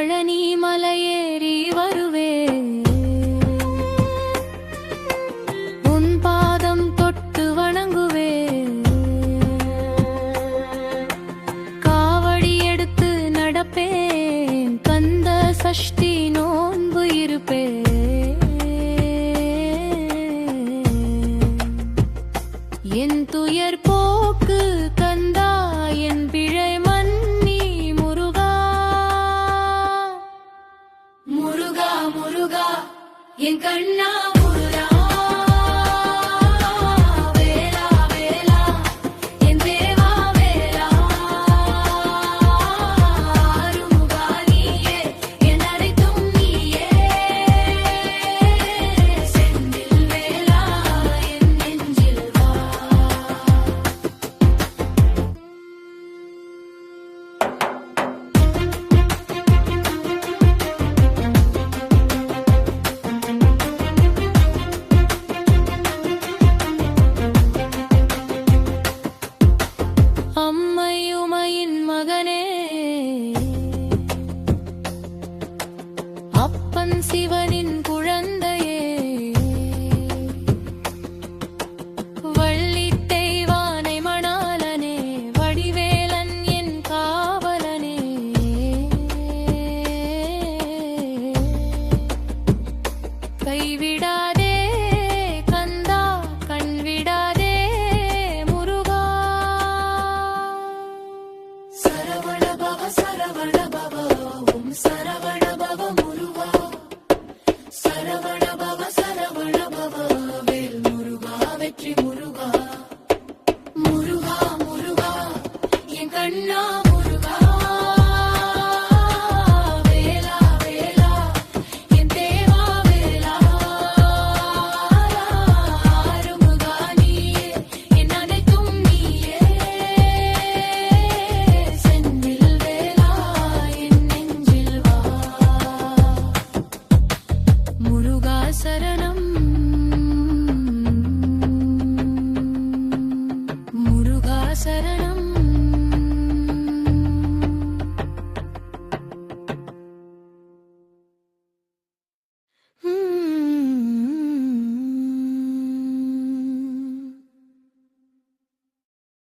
பழனி மலையேறி வருவே உன் பாதம் தொட்டு வணங்குவே காவடி எடுத்து நடப்பேன் கந்த சஷ்டி நோன்பு இருப்பேன் என் துயர் போக்கு கந்தா என் பிழை மன்னி முருகா முருகா முருகா என் கண்ணா முருகா வேலா வேலா என் தேவா வேலா அருமுகா நீயே என் அனைத்தும் நீயே செந்தில் வேலா என் நெஞ்சில் வா அம்மையுமையின் மகனே அப்பன் சிவனின் குழந்தையே வள்ளி தெய்வானை மணாலனே வடிவேலன் என் காவலனே கைவிடாதே கந்தா கண்விடாதே முருகா சரவண பவ ஓம் சரவண பவ முருகா சரவண பவ வேல் முருகா வெற்றி முருகா முருகா முருகா என் கண்ணா முருகா வேலா வேலா என் தேவா வேலா அருமுகா நீயே என் அனைத்தும் நீயே செந்தில் வேலா என் நெஞ்சில் வா முருகா சரணம்